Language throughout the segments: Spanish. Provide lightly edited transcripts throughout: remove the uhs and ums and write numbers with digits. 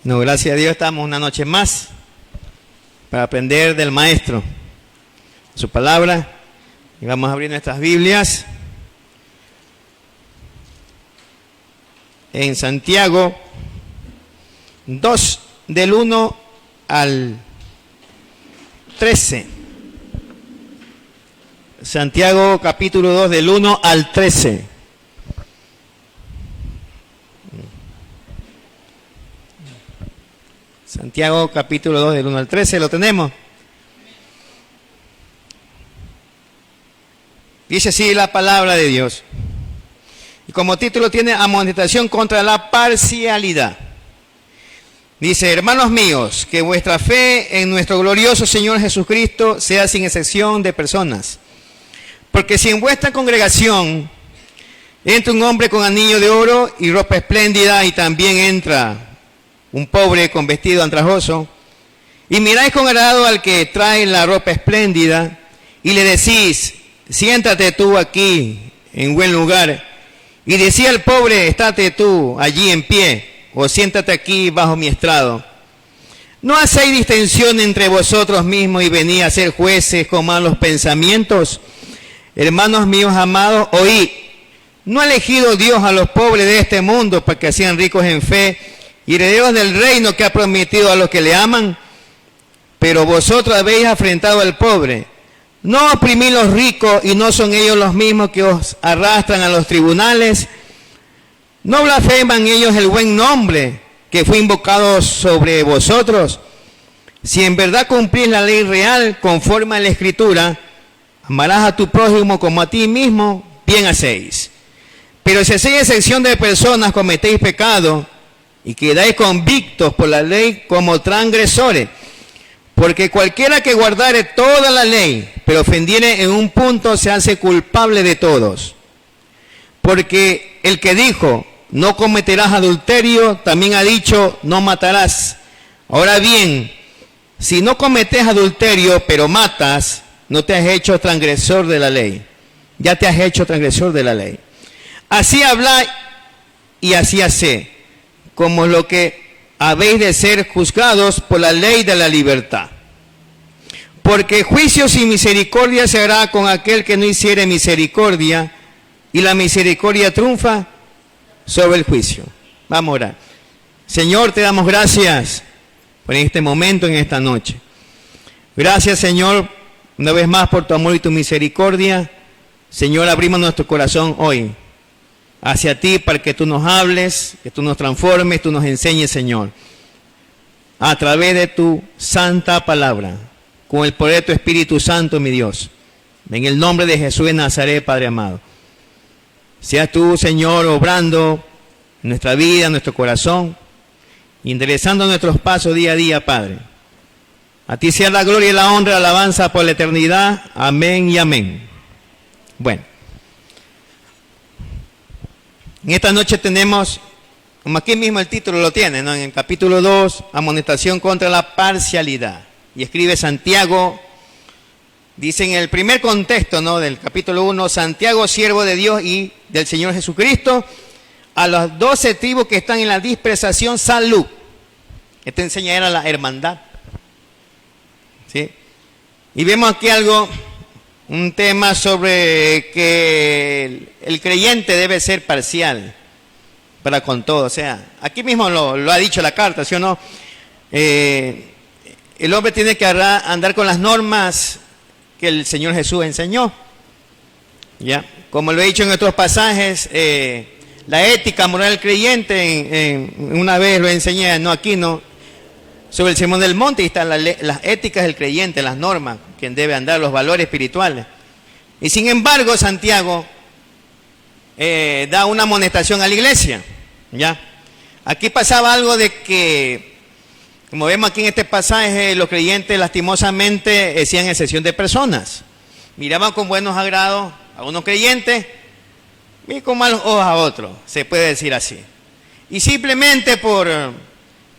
No, gracias a Dios estamos una noche más para aprender del Maestro, su palabra, y vamos a abrir nuestras Biblias en Santiago 2, del 1 al 13. Santiago capítulo 2, del 1 al 13. Santiago capítulo 2 del 1 al 13, ¿lo tenemos? Dice así la palabra de Dios. Y como título tiene amonestación contra la parcialidad. Dice: hermanos míos, que vuestra fe en nuestro glorioso Señor Jesucristo sea sin excepción de personas. Porque si en vuestra congregación entra un hombre con anillo de oro y ropa espléndida, y también entra un pobre con vestido andrajoso, y miráis con agrado al que trae la ropa espléndida, y le decís: siéntate tú aquí en buen lugar, y decía al pobre: estate tú allí en pie, o siéntate aquí bajo mi estrado. ¿No hacéis distensión entre vosotros mismos y venid a ser jueces con malos pensamientos? Hermanos míos amados, oíd, ¿no ha elegido Dios a los pobres de este mundo para que sean ricos en fe y herederos del reino que ha prometido a los que le aman? Pero vosotros habéis afrentado al pobre. ¿No oprimís los ricos y no son ellos los mismos que os arrastran a los tribunales? ¿No blasfeman ellos el buen nombre que fue invocado sobre vosotros? Si en verdad cumplís la ley real conforme a la Escritura, amarás a tu prójimo como a ti mismo, bien hacéis. Pero si hacéis excepción de personas, cometéis pecado y quedáis convictos por la ley como transgresores. Porque cualquiera que guardare toda la ley, pero ofendiere en un punto, se hace culpable de todos. Porque el que dijo: no cometerás adulterio, también ha dicho: no matarás. Ahora bien, si no cometes adulterio, pero matas, no te has hecho transgresor de la ley. Ya te has hecho transgresor de la ley. Así habla y así hacé, como lo que habéis de ser juzgados por la ley de la libertad. Porque juicio sin misericordia se hará con aquel que no hiciere misericordia, y la misericordia triunfa sobre el juicio. Vamos a orar. Señor, te damos gracias por este momento, en esta noche. Gracias, Señor, una vez más por tu amor y tu misericordia. Señor, abrimos nuestro corazón hoy hacia ti para que tú nos hables, que tú nos transformes, tú nos enseñes, Señor, a través de tu santa palabra, con el poder de tu Espíritu Santo, mi Dios. En el nombre de Jesús de Nazaret, Padre amado. Seas tú, Señor, obrando en nuestra vida, en nuestro corazón, enderezando nuestros pasos día a día, Padre. A ti sea la gloria y la honra, la alabanza por la eternidad. Amén y amén. Bueno. En esta noche tenemos, como aquí mismo el título lo tiene, ¿no? En el capítulo 2, amonestación contra la parcialidad. Y escribe Santiago, dice en el primer contexto, ¿no?, del capítulo 1, Santiago, siervo de Dios y del Señor Jesucristo, a las 12 tribus que están en la dispersación, salud. Este enseña era la hermandad. ¿Sí? Y vemos aquí algo, un tema sobre que el creyente debe ser parcial para con todo. O sea, aquí mismo lo ha dicho la carta, ¿sí o no? El hombre tiene que andar con las normas que el Señor Jesús enseñó. ¿Ya? Como lo he dicho en otros pasajes, la ética moral del creyente, una vez lo enseñé, no aquí, no, sobre el Sermón del Monte, y están las éticas del creyente, las normas, quien debe andar, los valores espirituales. Y sin embargo, Santiago da una amonestación a la iglesia. ¿Ya? Aquí pasaba algo de que, como vemos aquí en este pasaje, los creyentes lastimosamente hacían excepción de personas. Miraban con buenos agrados a unos creyentes y con malos ojos a otros, se puede decir así. Y simplemente por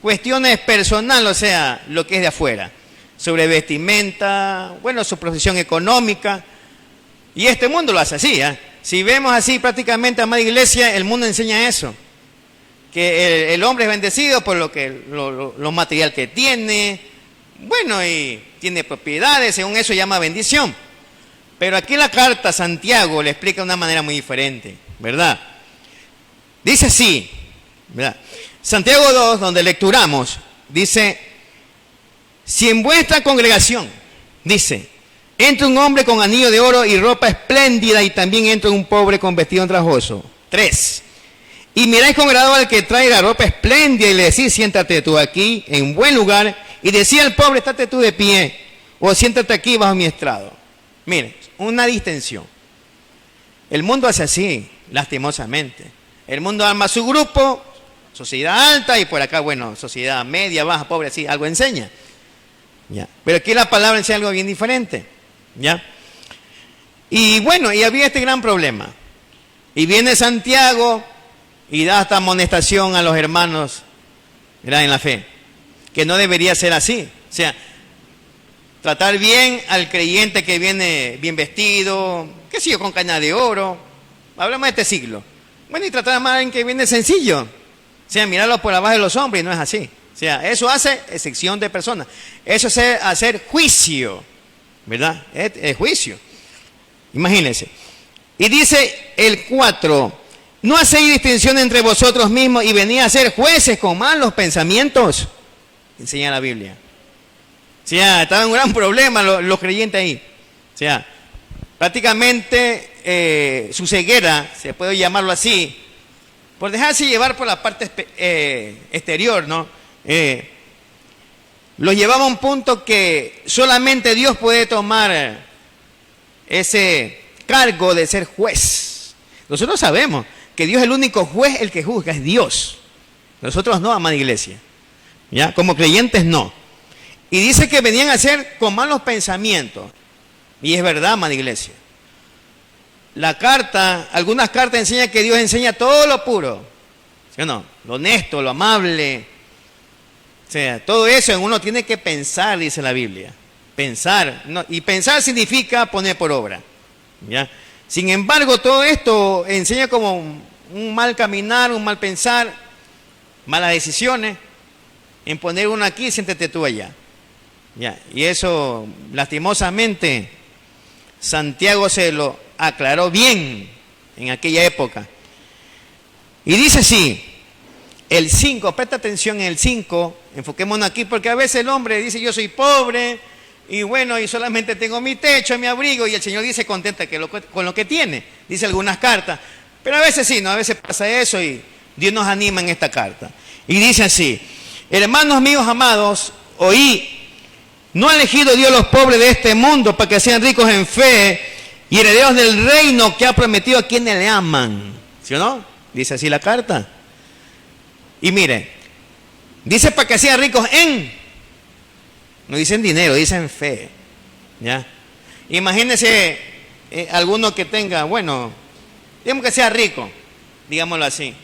cuestiones personales, o sea, lo que es de afuera, sobre vestimenta, bueno, su profesión económica. Y este mundo lo hace así, ¿eh? Si vemos así prácticamente, amada iglesia, el mundo enseña eso. que el hombre es bendecido por lo material que tiene, bueno, y tiene propiedades, según eso llama bendición. Pero aquí la carta Santiago le explica de una manera muy diferente, ¿verdad? Dice así, ¿verdad? Santiago 2, donde lecturamos, dice: si en vuestra congregación, dice, entra un hombre con anillo de oro y ropa espléndida, y también entra un pobre con vestido andrajoso. 3. Y miráis con agrado al que trae la ropa espléndida y le decís: siéntate tú aquí en buen lugar, y decía al pobre: estate tú de pie, o siéntate aquí bajo mi estrado. Miren, una distensión. El mundo hace así, lastimosamente. El mundo arma su grupo, sociedad alta, y por acá, bueno, sociedad media, baja, pobre, así, algo enseña. ¿Ya? Pero aquí la palabra enseña algo bien diferente. ¿Ya? Y bueno, y había este gran problema. Y viene Santiago y da esta amonestación a los hermanos, ¿verdad?, en la fe, que no debería ser así. O sea, tratar bien al creyente que viene bien vestido, qué sé yo, con caña de oro. Hablamos de este siglo. Bueno, y tratar mal a alguien que viene sencillo. O sea, mirarlo por abajo de los hombres, y no es así. O sea, eso hace excepción de personas. Eso es hacer juicio, ¿verdad? Es juicio. Imagínense. Y dice el 4: ¿no hacéis distinción entre vosotros mismos y venís a ser jueces con malos pensamientos? Enseña la Biblia. O sea, estaba en un gran problema los creyentes ahí. O sea, prácticamente su ceguera, se puede llamarlo así, por dejarse llevar por la parte exterior, ¿no? Lo llevaba a un punto que solamente Dios puede tomar ese cargo de ser juez. Nosotros sabemos que Dios es el único juez, el que juzga es Dios. Nosotros no, amada iglesia. ¿Ya? Como creyentes no. Y dice que venían a hacer con malos pensamientos. Y es verdad, amada iglesia. La carta, algunas cartas enseñan que Dios enseña todo lo puro. ¿Sí o no? Lo honesto, lo amable. O sea, todo eso en uno tiene que pensar, dice la Biblia. Pensar. ¿No? Y pensar significa poner por obra. ¿Ya? Sin embargo, todo esto enseña como un mal caminar, un mal pensar, malas decisiones. En poner uno aquí, siéntete tú allá. ¿Ya? Y eso, lastimosamente, Santiago se lo aclaró bien en aquella época. Y dice así, el 5, presta atención en el 5, enfoquémonos aquí, porque a veces el hombre dice: yo soy pobre, y bueno, y solamente tengo mi techo, mi abrigo, y el Señor dice: contenta con lo que tiene, dice algunas cartas. Pero a veces sí, ¿no? A veces pasa eso, y Dios nos anima en esta carta. Y dice así: hermanos míos amados, oí, ¿no ha elegido Dios los pobres de este mundo para que sean ricos en fe y herederos del reino que ha prometido a quienes le aman? ¿Sí o no? Dice así la carta. Y mire, dice para que sean ricos en, no dicen dinero, dicen fe. ¿Ya? Imagínense alguno que tenga, bueno, digamos que sea rico, digámoslo así.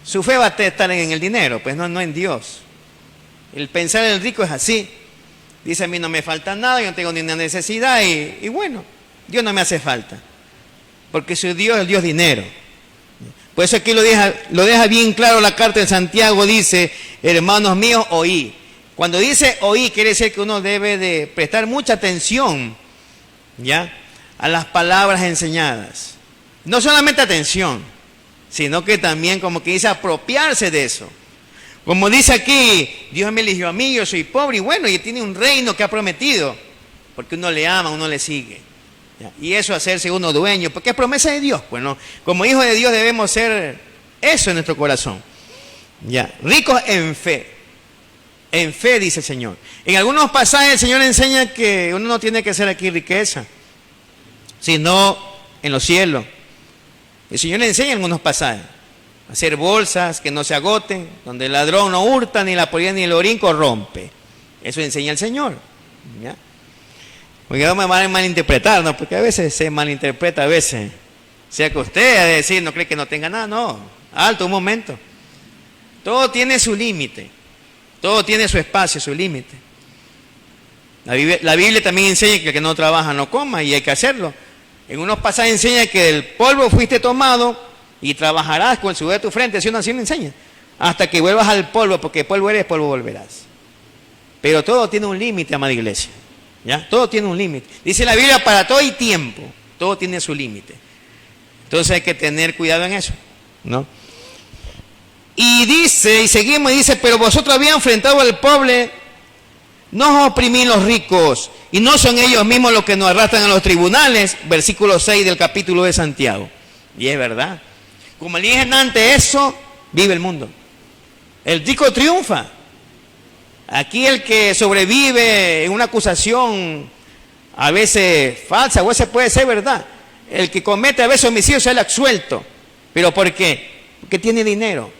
Su fe va a estar en el dinero, pues no en Dios. El pensar en el rico es así. Dice: a mí no me falta nada, yo no tengo ninguna necesidad, y bueno, Dios no me hace falta. Porque su Dios es el Dios dinero. Por eso aquí lo deja bien claro la carta de Santiago, dice: hermanos míos, oí. Cuando dice oí, quiere decir que uno debe de prestar mucha atención, ¿ya?, a las palabras enseñadas. No solamente atención, sino que también, como que dice, apropiarse de eso. Como dice aquí, Dios me eligió a mí, yo soy pobre, y bueno, y tiene un reino que ha prometido, porque uno le ama, uno le sigue. ¿Ya? Y eso hacerse uno dueño, porque es promesa de Dios. Bueno, como hijos de Dios debemos ser eso en nuestro corazón. ¿Ya? Ricos en fe, dice el Señor. En algunos pasajes el Señor enseña que uno no tiene que hacer aquí riqueza, sino en los cielos. El Señor le enseña en algunos pasajes: hacer bolsas que no se agoten, donde el ladrón no hurta, ni la polilla ni el orín corrompe. Eso enseña el Señor. ¿Ya? Porque no me van a malinterpretar, ¿no? Porque a veces se malinterpreta, a veces. O sea que usted a decir, no cree que no tenga nada, no. Alto, un momento. Todo tiene su límite. Todo tiene su espacio, su límite. La Biblia también enseña que el que no trabaja no coma, y hay que hacerlo. En unos pasajes enseña que del polvo fuiste tomado y trabajarás con el sudor de tu frente, así no enseña, hasta que vuelvas al polvo, porque polvo eres, polvo volverás. Pero todo tiene un límite, amada iglesia, ¿ya? Todo tiene un límite. Dice la Biblia, para todo hay tiempo, todo tiene su límite. Entonces hay que tener cuidado en eso, ¿no? Y dice, y seguimos, y dice, pero vosotros habéis enfrentado al pobre, no os oprimís los ricos, y no son ellos mismos los que nos arrastran a los tribunales, versículo 6 del capítulo de Santiago. Y es verdad. Como le dije antes, eso vive el mundo. El rico triunfa. Aquí el que sobrevive en una acusación a veces falsa, o a veces puede ser verdad. El que comete a veces homicidio sale absuelto. ¿Pero por qué? Porque tiene dinero,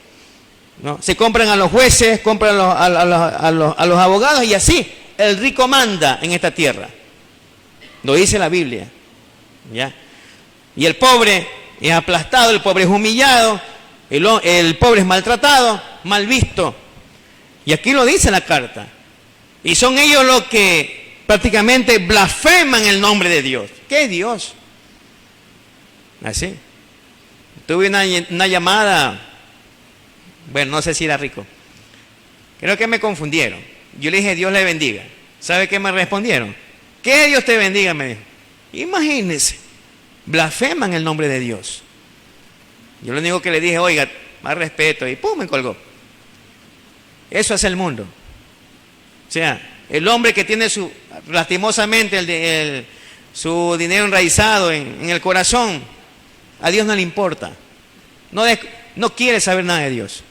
¿no? Se compran a los jueces, compran a los abogados, y así el rico manda en esta tierra. Lo dice la Biblia, ¿ya? Y el pobre es aplastado, el pobre es humillado, el pobre es maltratado, mal visto. Y aquí lo dice la carta. Y son ellos los que prácticamente blasfeman el nombre de Dios. ¿Qué es Dios? Así. Tuve una llamada, bueno, no sé si era rico. Creo que me confundieron. Yo le dije, Dios le bendiga. ¿Sabe qué me respondieron? Que Dios te bendiga, me dijo. Imagínense, blasfeman el nombre de Dios. Yo lo único que le dije, oiga, más respeto, y pum, me colgó. Eso es el mundo. O sea, el hombre que tiene lastimosamente su dinero enraizado en el corazón, a Dios no le importa. No quiere saber nada de Dios.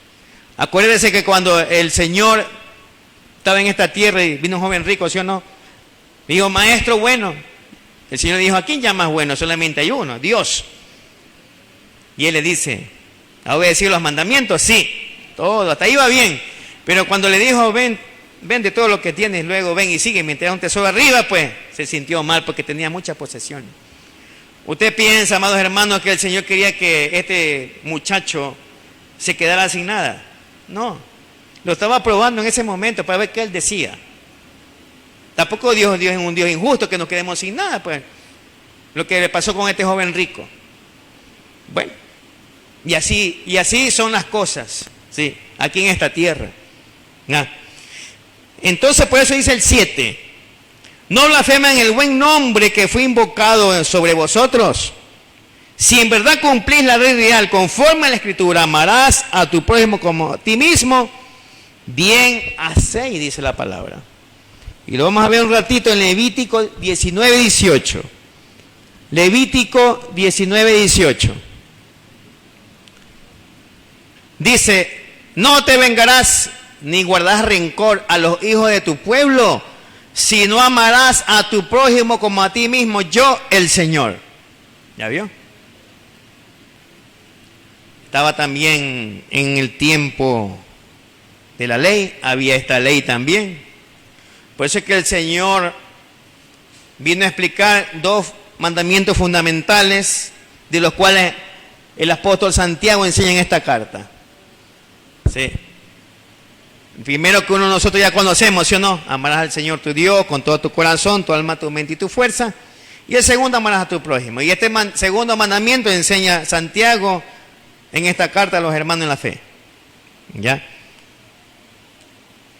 Acuérdese que cuando el Señor estaba en esta tierra y vino un joven rico, ¿sí o no? Dijo, maestro bueno. El Señor dijo, ¿a quién llamas bueno? Solamente hay uno, Dios. Y él le dice, ¿ha obedecido los mandamientos? Sí, todo, hasta ahí va bien. Pero cuando le dijo, vende todo lo que tienes, luego ven y sigue, mientras un tesoro arriba, pues se sintió mal porque tenía muchas posesiones. ¿Usted piensa, amados hermanos, que el Señor quería que este muchacho se quedara sin nada? No, lo estaba probando en ese momento para ver qué él decía. Tampoco Dios es un Dios injusto que nos quedemos sin nada, pues. Lo que le pasó con este joven rico. Bueno, y así son las cosas, ¿sí? Aquí en esta tierra. ¿No? Entonces, por eso dice el 7. No blasfemen el buen nombre que fue invocado sobre vosotros. Si en verdad cumplís la ley real conforme a la Escritura, amarás a tu prójimo como a ti mismo, bien hacéis, dice la palabra. Y lo vamos a ver un ratito en Levítico 19:18. Levítico 19:18. Dice, no te vengarás ni guardarás rencor a los hijos de tu pueblo, si no amarás a tu prójimo como a ti mismo, yo el Señor. ¿Ya vio? Estaba también en el tiempo de la ley, había esta ley también. Por eso es que el Señor vino a explicar dos mandamientos fundamentales, de los cuales el apóstol Santiago enseña en esta carta. Sí. Primero que uno nosotros ya conocemos, ¿sí o no? Amarás al Señor tu Dios con todo tu corazón, tu alma, tu mente y tu fuerza. Y el segundo, amarás a tu prójimo. Y este segundo mandamiento enseña Santiago en esta carta a los hermanos en la fe. ¿Ya?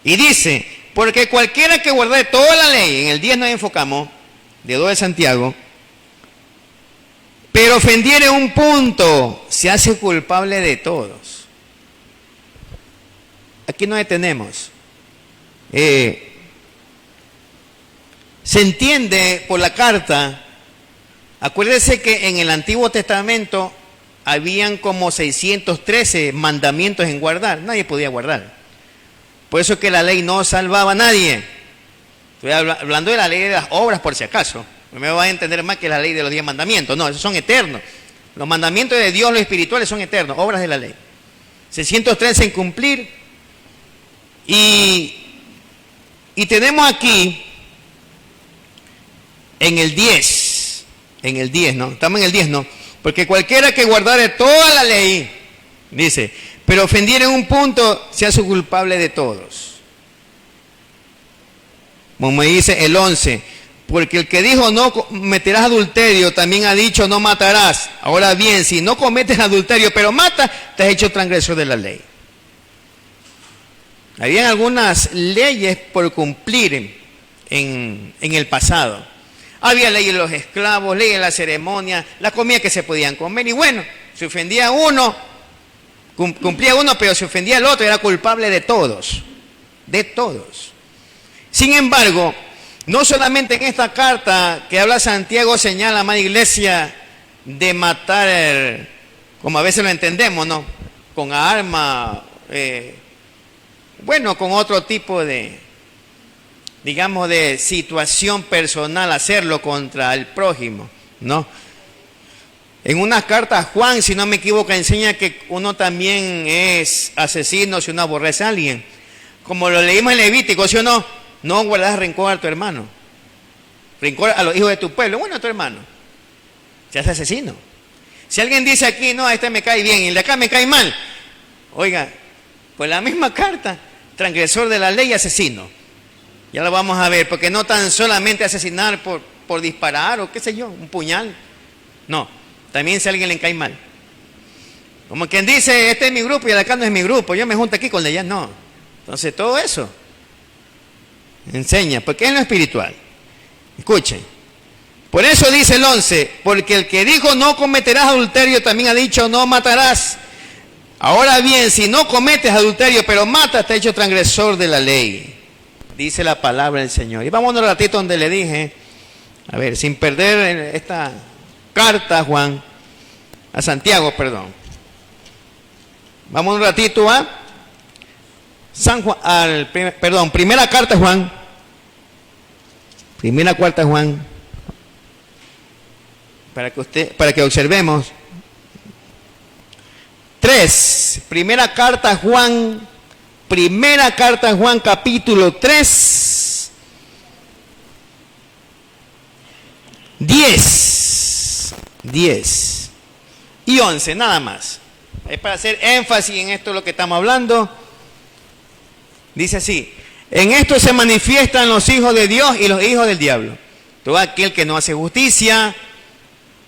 Y dice, porque cualquiera que guarde toda la ley, en el 10 nos enfocamos, de 2 de Santiago, pero ofendiere un punto, se hace culpable de todos. Aquí no detenemos. Se entiende por la carta, acuérdese que en el Antiguo Testamento habían como 613 mandamientos en guardar, nadie podía guardar. Por eso es que la ley no salvaba a nadie. Estoy hablando de la ley de las obras por si acaso. No me va a entender más que la ley de los 10 mandamientos, no, esos son eternos. Los mandamientos de Dios, los espirituales, son eternos, obras de la ley. 613 en cumplir. Y tenemos aquí en el 10, ¿no? Estamos en el 10, ¿no? Porque cualquiera que guardare toda la ley, dice, pero ofendiera en un punto, se hace culpable de todos. Como dice el 11, Porque el que dijo no cometerás adulterio, también ha dicho no matarás. Ahora bien, si no cometes adulterio, pero matas, te has hecho transgresor de la ley. Habían algunas leyes por cumplir en el pasado. Había leyes de los esclavos, leyes de la ceremonia, la comida que se podían comer. Y bueno, se ofendía uno, cumplía uno, pero se ofendía el otro, era culpable de todos. De todos. Sin embargo, no solamente en esta carta que habla Santiago señala, amada iglesia, de matar, como a veces lo entendemos, ¿no? Con arma, bueno, con otro tipo de, digamos, de situación personal, hacerlo contra el prójimo, ¿no? En una carta Juan, si no me equivoco, enseña que uno también es asesino si uno aborrece a alguien. Como lo leímos en Levítico, ¿sí o no? No guardas rencor a tu hermano. Rencor a los hijos de tu pueblo. Bueno, a tu hermano. Seas asesino. Si alguien dice aquí, no, a este me cae bien y el de acá me cae mal. Oiga, pues la misma carta, transgresor de la ley, asesino. Ya lo vamos a ver, porque no tan solamente asesinar por disparar o qué sé yo, un puñal. No, también si a alguien le cae mal. Como quien dice, este es mi grupo y el de acá no es mi grupo, yo me junto aquí con el de allá, no. Entonces todo eso enseña, porque es lo espiritual. Escuchen. Por eso dice el 11, porque el que dijo no cometerás adulterio también ha dicho no matarás. Ahora bien, si no cometes adulterio pero matas, te has hecho transgresor de la ley. Dice la palabra del Señor. Y vamos un ratito donde le dije, a ver, sin perder esta carta, Juan, a Santiago, perdón. Vamos un ratito a primera carta Juan. Primera carta Juan. Para que observemos. 3. Primera carta Juan capítulo 3. 10 y 11, nada más. Es para hacer énfasis en esto lo que estamos hablando. Dice así: en esto se manifiestan los hijos de Dios y los hijos del diablo. Todo aquel que no hace justicia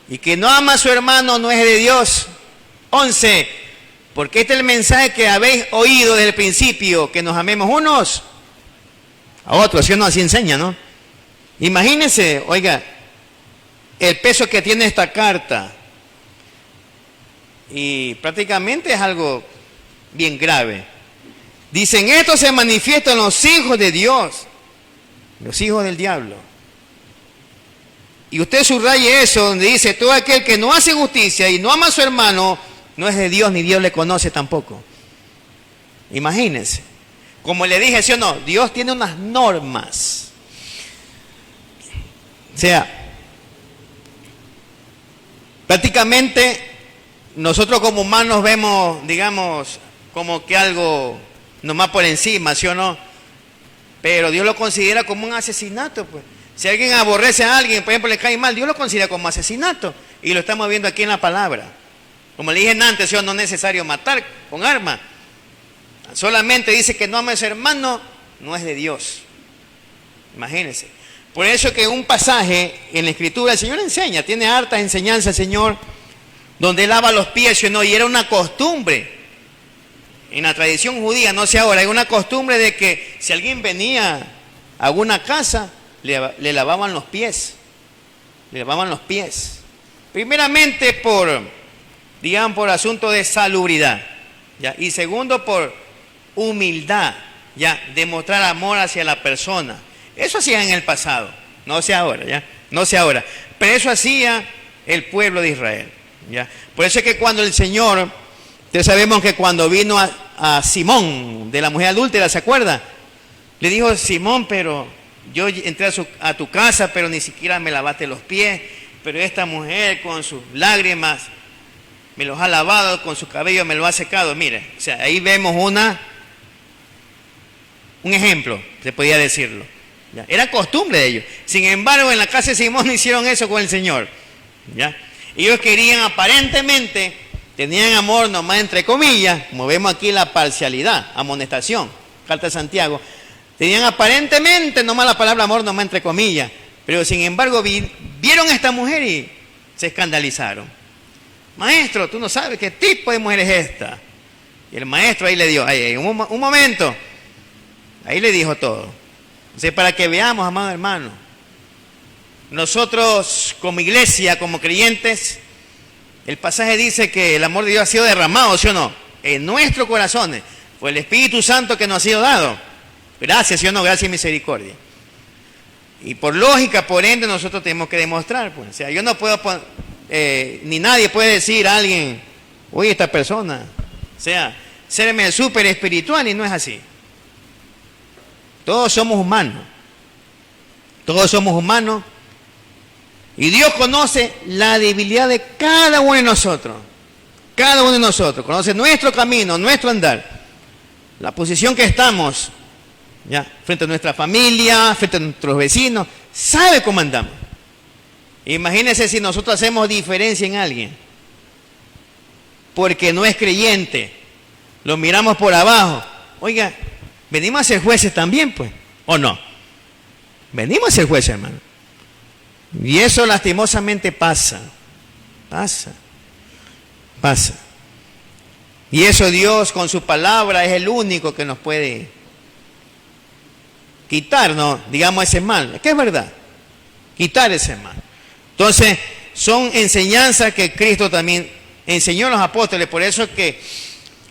y que no ama a su hermano no es de Dios. 11. Porque este es el mensaje que habéis oído desde el principio, que nos amemos unos a otros. ¿Sí o no? Así enseña, ¿no? Imagínense, oiga, el peso que tiene esta carta. Y prácticamente es algo bien grave. Dicen, esto se manifiestan los hijos de Dios, los hijos del diablo. Y usted subraye eso, donde dice, todo aquel que no hace justicia y no ama a su hermano, no es de Dios, ni Dios le conoce tampoco. Imagínense. Como le dije, ¿sí o no? Dios tiene unas normas. O sea, prácticamente nosotros como humanos vemos, digamos, como que algo nomás por encima, ¿sí o no? Pero Dios lo considera como un asesinato, pues. Si alguien aborrece a alguien, por ejemplo, le cae mal, Dios lo considera como asesinato. Y lo estamos viendo aquí en la palabra. Como le dije antes, ¿sí? No es necesario matar con arma. Solamente dice que no ama a su hermano, no es de Dios. Imagínense. Por eso que un pasaje en la Escritura, el Señor enseña, tiene hartas enseñanzas, Señor, donde lava los pies, ¿sí? ¿No? Y era una costumbre. En la tradición judía, no sé ahora, hay una costumbre de que si alguien venía a alguna casa, le lavaban los pies. Le lavaban los pies. Primeramente por asunto de salubridad, ¿ya? Y segundo por humildad, ¿ya? Demostrar amor hacia la persona. Eso hacía en el pasado, no sé ahora, ¿ya? No sé ahora. Pero eso hacía el pueblo de Israel, ¿ya? Por eso es que cuando el Señor, ustedes sabemos que cuando vino a Simón de la mujer adúltera, ¿se acuerda? Le dijo, Simón, pero yo entré a tu casa, pero ni siquiera me lavaste los pies, pero esta mujer con sus lágrimas me los ha lavado, con su cabello me lo ha secado. Mire, o sea, ahí vemos un ejemplo, se podía decirlo. ¿Ya? Era costumbre de ellos. Sin embargo, en la casa de Simón no hicieron eso con el Señor. ¿Ya? Ellos querían aparentemente, tenían amor nomás entre comillas, como vemos aquí la parcialidad, amonestación, carta de Santiago. Tenían aparentemente nomás la palabra amor nomás entre comillas, Pero sin embargo vieron a esta mujer y se escandalizaron. Maestro, tú no sabes qué tipo de mujer es esta. Y el maestro ahí le dio, un momento, ahí le dijo todo. Entonces, para que veamos, amados hermanos, nosotros como iglesia, como creyentes, el pasaje dice que el amor de Dios ha sido derramado, ¿sí o no? En nuestros corazones. Fue el Espíritu Santo que nos ha sido dado. Gracias, ¿sí o no? Gracias y misericordia. Y por lógica, por ende, nosotros tenemos que demostrar. Pues. O sea, yo no puedo, ni nadie puede decir a alguien, oye, esta persona, o sea, serme súper espiritual, y no es así. Todos somos humanos. Todos somos humanos. Y Dios conoce la debilidad de cada uno de nosotros. Cada uno de nosotros. Conoce nuestro camino, nuestro andar. La posición que estamos, ya, frente a nuestra familia, frente a nuestros vecinos. Sabe cómo andamos. Imagínense si nosotros hacemos diferencia en alguien. Porque no es creyente. Lo miramos por abajo. Oiga, venimos a ser jueces también, pues. ¿O no? Venimos a ser jueces, hermano. Y eso lastimosamente pasa. Pasa. Y eso Dios con su palabra es el único que nos puede quitar, ¿no? Digamos, ese mal. Es que es verdad. Quitar ese mal. Entonces, son enseñanzas que Cristo también enseñó a los apóstoles. Por eso es que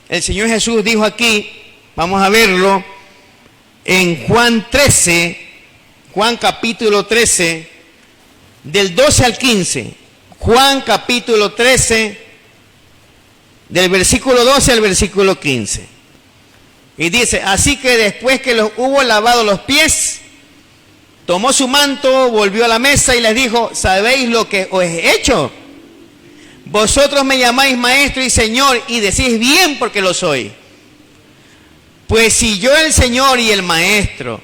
el Señor Jesús dijo aquí, vamos a verlo, en Juan 13, Juan capítulo 13, del 12 al 15. Juan capítulo 13, del versículo 12 al versículo 15. Y dice, así que después que los hubo lavado los pies, tomó su manto, volvió a la mesa y les dijo, ¿sabéis lo que os he hecho? Vosotros me llamáis maestro y señor y decís bien porque lo soy. Pues si yo el Señor y el maestro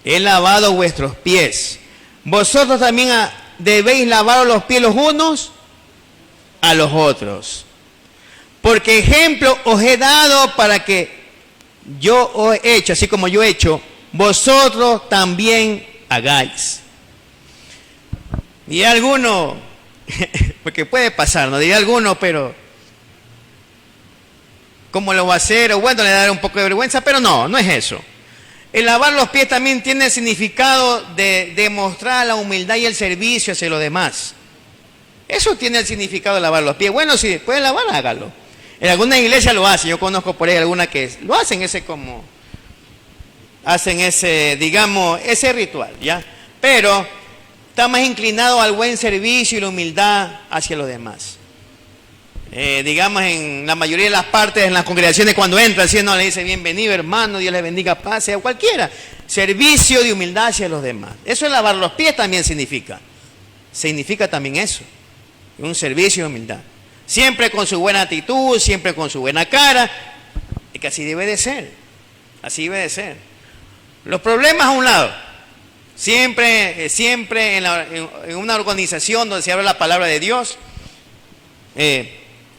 he lavado vuestros pies, vosotros también debéis lavar los pies los unos a los otros. Porque ejemplo os he dado para que yo os he hecho, así como yo he hecho, vosotros también hagáis. Y alguno, porque puede pasar, no diría alguno, pero ¿cómo lo va a hacer? O bueno, le dará un poco de vergüenza, pero no, no es eso. El lavar los pies también tiene el significado de demostrar la humildad y el servicio hacia los demás. Eso tiene el significado de lavar los pies. Bueno, si pueden lavar, hágalo. En alguna iglesia lo hacen, yo conozco por ahí alguna que lo hacen digamos, ese ritual, ¿ya? Pero está más inclinado al buen servicio y la humildad hacia los demás. Digamos, en la mayoría de las partes, en las congregaciones, cuando entra, si no le dice bienvenido hermano, Dios les bendiga, pase, a cualquiera. Servicio de humildad hacia los demás. Eso es lavar los pies también significa. Significa también eso. Un servicio de humildad. Siempre con su buena actitud, siempre con su buena cara. Y que así debe de ser. Así debe de ser. Los problemas a un lado. Siempre en una organización donde se habla la palabra de Dios,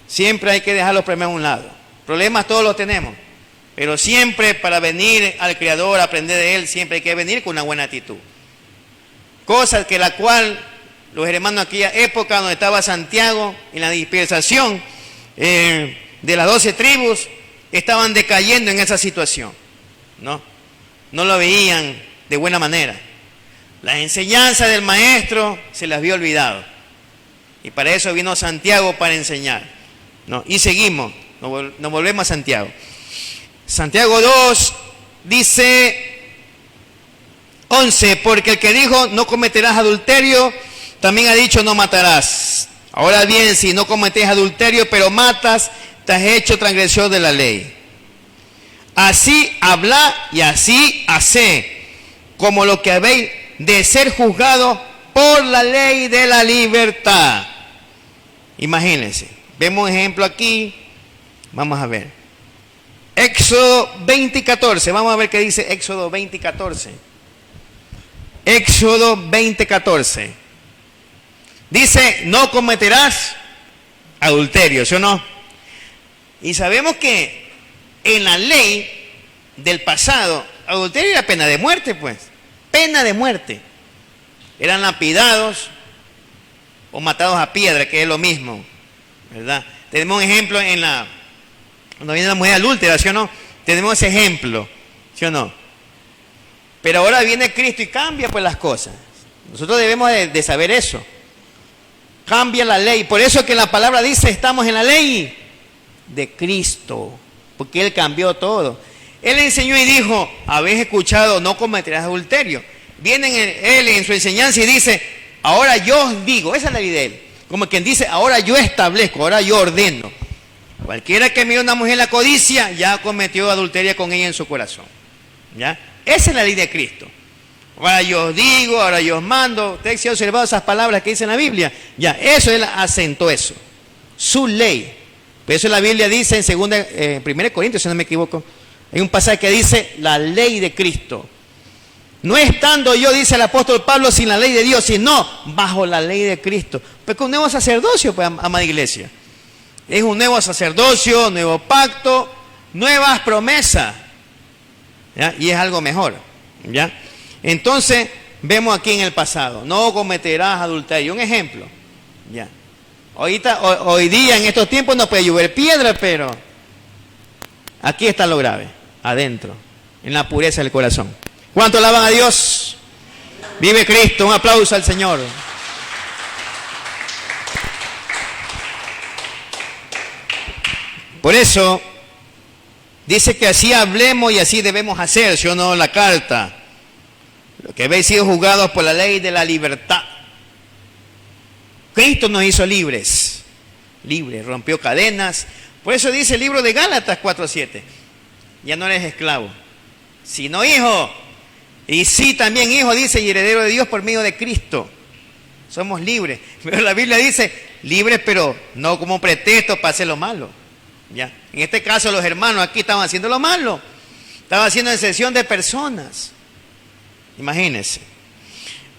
siempre hay que dejar los problemas a un lado. Problemas todos los tenemos. Pero siempre para venir al Creador, aprender de Él, siempre hay que venir con una buena actitud. Cosas que la cual los hermanos en aquella época donde estaba Santiago, en la dispersación de las 12 tribus, estaban decayendo en esa situación. No lo veían de buena manera. Las enseñanzas del maestro se las había olvidado. Y para eso vino Santiago para enseñar. ¿No? Y seguimos, nos volvemos a Santiago. Santiago 2 dice 11, porque el que dijo no cometerás adulterio, también ha dicho no matarás. Ahora bien, si no cometés adulterio, pero matas, te has hecho transgresor de la ley. Así habla y así hace, como lo que habéis de ser juzgado por la ley de la libertad. Imagínense, vemos un ejemplo aquí, vamos a ver. Éxodo 20 y 14, vamos a ver qué dice Éxodo 20 y 14. Éxodo 20, 14. Dice, no cometerás adulterio, ¿sí o no? Y sabemos que en la ley del pasado, adulterio era pena de muerte, pues. Pena de muerte. eran lapidados o matados a piedra, que es lo mismo, ¿verdad? Tenemos un ejemplo cuando viene la mujer adúltera, ¿sí o no? Tenemos ese ejemplo, ¿sí o no? Pero ahora viene Cristo y cambia pues las cosas. Nosotros debemos de saber eso. Cambia la ley. Por eso que la palabra dice, estamos en la ley de Cristo. Porque Él cambió todo. Él enseñó y dijo, habéis escuchado, no cometerás adulterio. Viene Él en su enseñanza y dice, ahora yo os digo, esa es la ley de Él. Como quien dice, ahora yo establezco, ahora yo ordeno. Cualquiera que mire a una mujer la codicia, ya cometió adulterio con ella en su corazón. ¿Ya? Esa es la ley de Cristo. Ahora yo os digo, ahora yo os mando. Usted se ha observado esas palabras que dice en la Biblia. Ya, eso Él asentó eso. Su ley. Por eso la Biblia dice en 1 Corintios, si no me equivoco, hay un pasaje que dice la ley de Cristo. No estando yo, dice el apóstol Pablo, sin la ley de Dios, sino bajo la ley de Cristo. Porque un nuevo sacerdocio, pues, amada iglesia. Es un nuevo sacerdocio, nuevo pacto, nuevas promesas. ¿Ya? Y es algo mejor. ¿Ya? Entonces, vemos aquí en el pasado, no cometerás adulterio. Un ejemplo. ¿Ya? Hoy día, en estos tiempos, no puede llover piedra, pero aquí está lo grave, adentro, en la pureza del corazón. ¿Cuánto alaban a Dios? Vive Cristo, un aplauso al Señor. Por eso, dice que así hablemos y así debemos hacer, ¿sí o no? La carta. Lo que habéis sido juzgados por la ley de la libertad. Cristo nos hizo libres. Libres, rompió cadenas. Por eso dice el libro de Gálatas 4:7. Ya no eres esclavo, sino hijo. Y sí, también hijo, dice, y heredero de Dios por medio de Cristo. Somos libres. Pero la Biblia dice, libres, pero no como pretexto para hacer lo malo. ¿Ya? En este caso los hermanos aquí estaban haciendo lo malo. Estaban haciendo excepción de personas. Imagínense.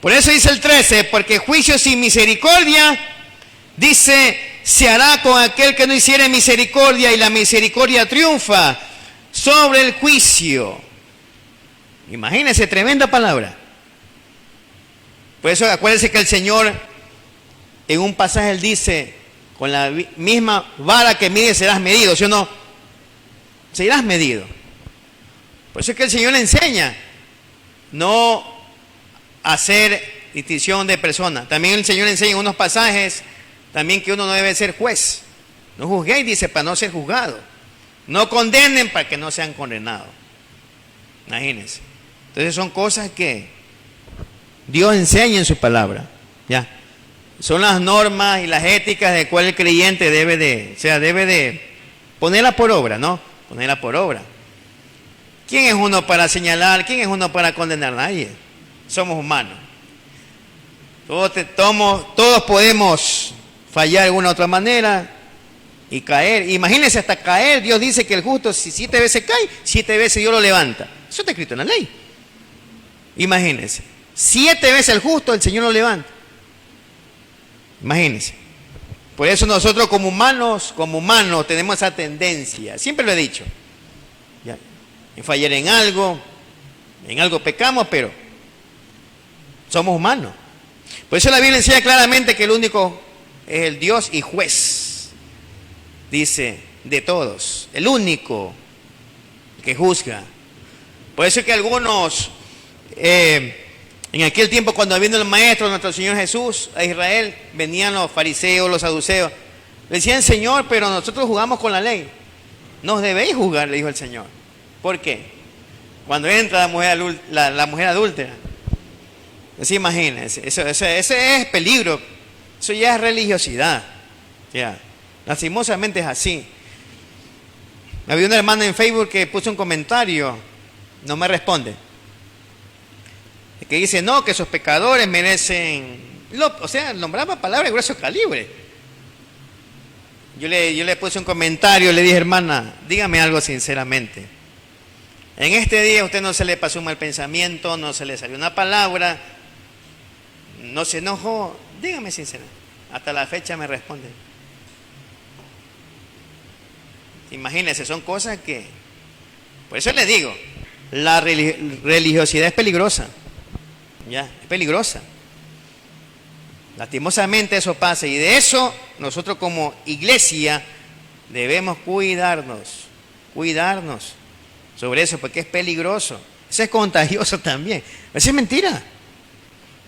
Por eso dice el 13, porque juicio sin misericordia, dice, se hará con aquel que no hiciere misericordia, y la misericordia triunfa sobre el juicio. Imagínense, tremenda palabra. Por eso acuérdense que el Señor en un pasaje Él dice, con la misma vara que mides serás medido, ¿sí o no? Serás medido. Por eso es que el Señor le enseña no hacer distinción de personas. También el Señor enseña en unos pasajes también que uno no debe ser juez. No juzguéis, dice, para no ser juzgado. No condenen para que no sean condenados. Imagínense. Entonces son cosas que Dios enseña en su palabra. ¿Ya? Son las normas y las éticas de cual el creyente debe de ponerla por obra, ¿no? Ponerla por obra. ¿Quién es uno para señalar? ¿Quién es uno para condenar? Nadie. Somos humanos. Todos podemos fallar de alguna otra manera y caer. Imagínense hasta caer. Dios dice que el justo, si 7 veces cae, 7 veces Dios lo levanta. Eso está escrito en la ley. Imagínense. 7 veces el justo, el Señor lo levanta. Imagínense. Por eso nosotros como humanos tenemos esa tendencia. Siempre lo he dicho. ¿Ya? En fallar en algo pecamos, pero somos humanos. Por eso la Biblia enseña claramente que el único es el Dios y juez. Dice, de todos. El único que juzga. Por eso es que algunos, en aquel tiempo cuando vino el maestro, nuestro Señor Jesús, a Israel, venían los fariseos, los saduceos. Le decían, Señor, pero nosotros jugamos con la ley. Nos debéis juzgar, le dijo el Señor. ¿Por qué? Cuando entra la mujer adúltera. Así imagínense, ese es peligro. Eso ya es religiosidad. Ya. Lastimosamente es así. Había una hermana en Facebook que puso un comentario, no me responde, que dice, no, que esos pecadores merecen, nombraba palabras de grueso calibre. Yo le puse un comentario, le dije, hermana, dígame algo sinceramente. En este día a usted no se le pasó un mal pensamiento, no se le salió una palabra, no se enojó, dígame sinceramente. Hasta la fecha me responde. Imagínense, son cosas que, por eso les digo, la religiosidad es peligrosa. Ya, es peligrosa. Lastimosamente eso pasa, y de eso nosotros como iglesia debemos cuidarnos sobre eso, porque es peligroso. Eso es contagioso también. Eso es mentira.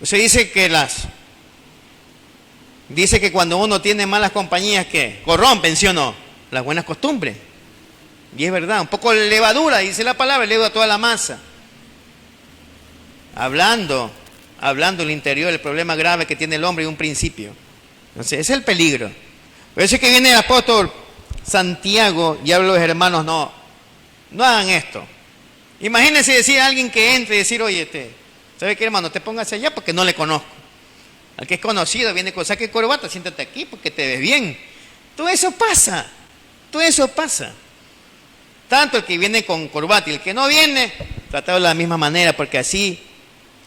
Se dice que cuando uno tiene malas compañías, que corrompen, ¿sí o no? Las buenas costumbres. Y es verdad, un poco de levadura, dice la palabra, levadura a toda la masa. Hablando el interior, el problema grave que tiene el hombre y un principio. Entonces, ese es el peligro. Por eso es que viene el apóstol Santiago y habla a los hermanos, no hagan esto. Imagínense decir a alguien que entre y decir, oye, ¿sabe qué, hermano? Te póngase allá porque no le conozco. Al que es conocido viene con saque corbata, siéntate aquí porque te ves bien. Todo eso pasa. Tanto el que viene con corbata y el que no viene, tratado de la misma manera, porque así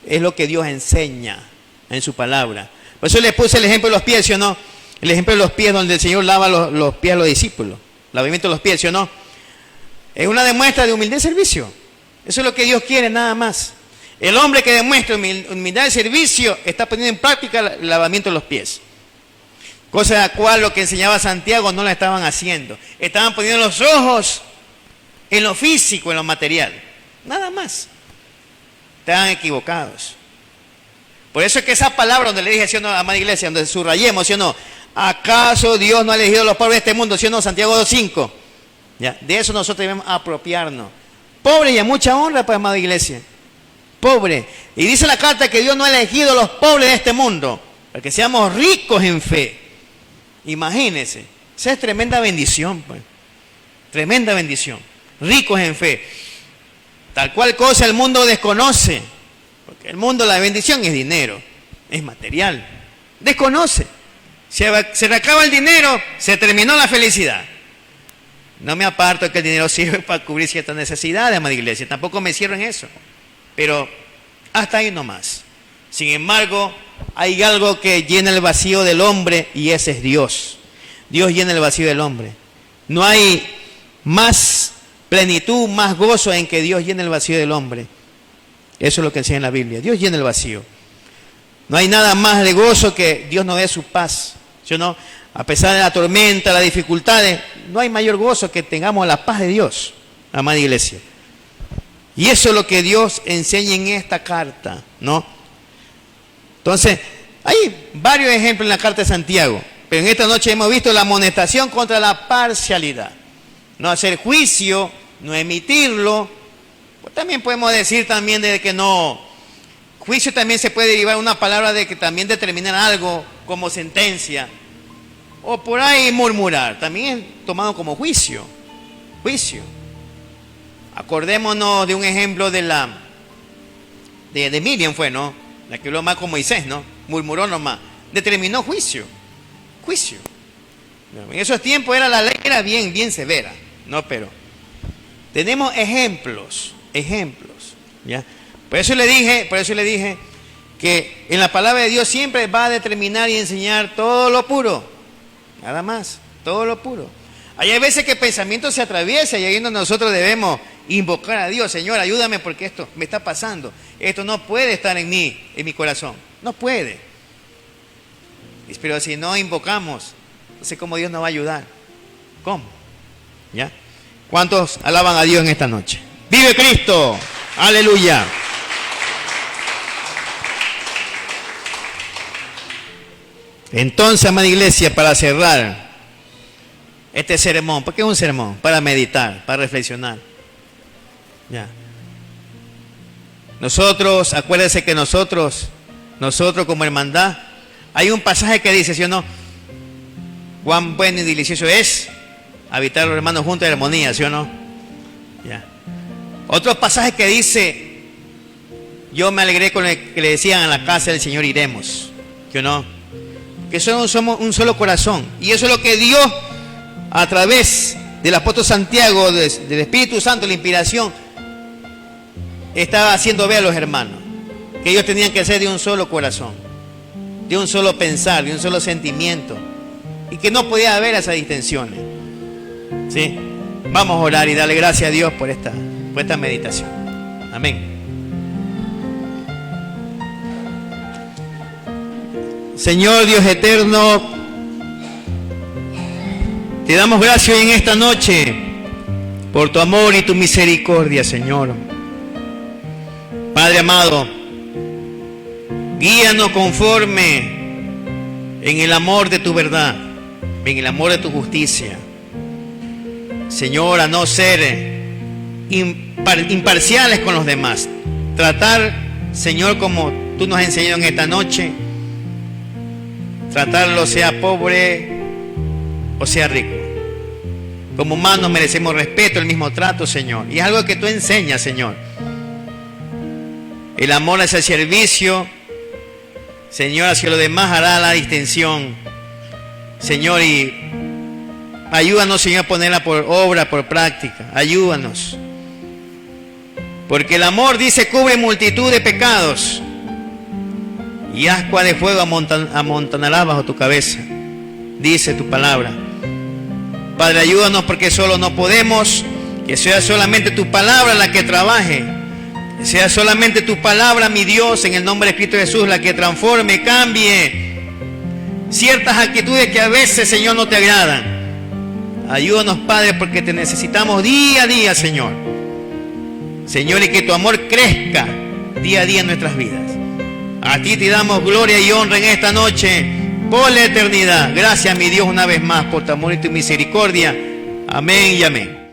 es lo que Dios enseña en su palabra. Por eso les puse el ejemplo de los pies, ¿sí o no? El ejemplo de los pies donde el Señor lava los pies a los discípulos. Lavamiento de los pies, ¿sí o no? Es una demuestra de humildad y servicio. Eso es lo que Dios quiere, nada más. El hombre que demuestra humildad y servicio está poniendo en práctica el lavamiento de los pies. Cosa de la cual lo que enseñaba Santiago no la estaban haciendo. Estaban poniendo los ojos en lo físico, en lo material. Nada más. Estaban equivocados. Por eso es que esa palabra donde le dije, ¿sí o no, amada iglesia? Donde subrayemos, ¿sí o no? ¿Acaso Dios no ha elegido a los pobres de este mundo? ¿Sí o no? Santiago 2:5. ¿Ya? De eso nosotros debemos apropiarnos. Pobre y a mucha honra, pues, amada iglesia. Pobre. Y dice la carta que Dios no ha elegido a los pobres de este mundo, para que seamos ricos en fe. Imagínense. Esa es tremenda bendición, pues. Tremenda bendición. Ricos en fe. Tal cual cosa el mundo desconoce. Porque el mundo, la bendición es dinero, es material. Desconoce. Se le acaba el dinero, se terminó la felicidad. No me aparto de que el dinero sirve para cubrir ciertas necesidades, amada iglesia. Tampoco me cierro en eso. Pero hasta ahí nomás. Sin embargo, hay algo que llena el vacío del hombre y ese es Dios. Dios llena el vacío del hombre. No hay más plenitud, más gozo en que Dios llene el vacío del hombre. Eso es lo que enseña en la Biblia. Dios llena el vacío. No hay nada más de gozo que Dios nos dé su paz. ¿Sí o no? A pesar de la tormenta, las dificultades, no hay mayor gozo que tengamos la paz de Dios, amada iglesia. Y eso es lo que Dios enseña en esta carta, ¿no? Entonces, hay varios ejemplos en la carta de Santiago, pero en esta noche hemos visto la amonestación contra la parcialidad. No hacer juicio, no emitirlo. Pues también podemos decir también de que no. Juicio también se puede derivar una palabra de que también determinar algo como sentencia. O por ahí murmurar, también es tomado como juicio. Juicio. Acordémonos de un ejemplo de Miriam fue, ¿no? La que habló más con Moisés, ¿no? Murmuró nomás. Determinó juicio. Juicio. En esos tiempos la ley era bien severa, ¿no? Pero tenemos ejemplos, ¿ya? Por eso le dije que en la palabra de Dios siempre va a determinar y enseñar todo lo puro. Nada más, todo lo puro. Hay veces que el pensamiento se atraviesa y ahí donde nosotros debemos invocar a Dios. Señor, ayúdame porque esto me está pasando. Esto no puede estar en mí, en mi corazón. No puede. Pero si no invocamos, no sé cómo Dios nos va a ayudar. ¿Cómo? ¿Ya? ¿Cuántos alaban a Dios en esta noche? ¡Vive Cristo! ¡Aleluya! Entonces, amada iglesia, para cerrar este sermón, ¿por qué es un sermón? Para meditar, para reflexionar. Ya. Nosotros, acuérdense que nosotros como hermandad, hay un pasaje que dice, ¿sí o no? Cuán bueno y delicioso es habitar los hermanos juntos en armonía, ¿sí o no? Ya. Otro pasaje que dice, yo me alegré con el que le decían a la casa del Señor iremos, ¿sí o no? Que somos un solo corazón. Y eso es lo que Dios, a través del apóstol Santiago, del Espíritu Santo, la inspiración, estaba haciendo ver a los hermanos. Que ellos tenían que ser de un solo corazón, de un solo pensar, de un solo sentimiento. Y que no podía haber esas distensiones. ¿Sí? Vamos a orar y darle gracias a Dios por esta meditación. Amén. Señor Dios eterno, te damos gracias hoy en esta noche por tu amor y tu misericordia, Señor. Padre amado, guíanos conforme en el amor de tu verdad, en el amor de tu justicia. Señor, a no ser imparciales con los demás. Tratar, Señor, como tú nos has enseñado en esta noche, tratarlo sea pobre o sea rico. Como humanos merecemos respeto, el mismo trato, Señor. Y es algo que tú enseñas, Señor. El amor hacia el servicio, Señor, hacia lo demás hará la distinción. Señor, y ayúdanos, Señor, a ponerla por obra, por práctica. Ayúdanos. Porque el amor, dice, cubre multitud de pecados. Y ascua de fuego amontonarás bajo tu cabeza, dice tu palabra. Padre, ayúdanos porque solo no podemos. Que sea solamente tu palabra la que trabaje. Que sea solamente tu palabra, mi Dios, en el nombre de Cristo Jesús, la que transforme, cambie ciertas actitudes que a veces, Señor, no te agradan. Ayúdanos, Padre, porque te necesitamos día a día, Señor. Señor, y que tu amor crezca día a día en nuestras vidas. A ti te damos gloria y honra en esta noche por la eternidad. Gracias, mi Dios, una vez más por tu amor y tu misericordia. Amén y amén.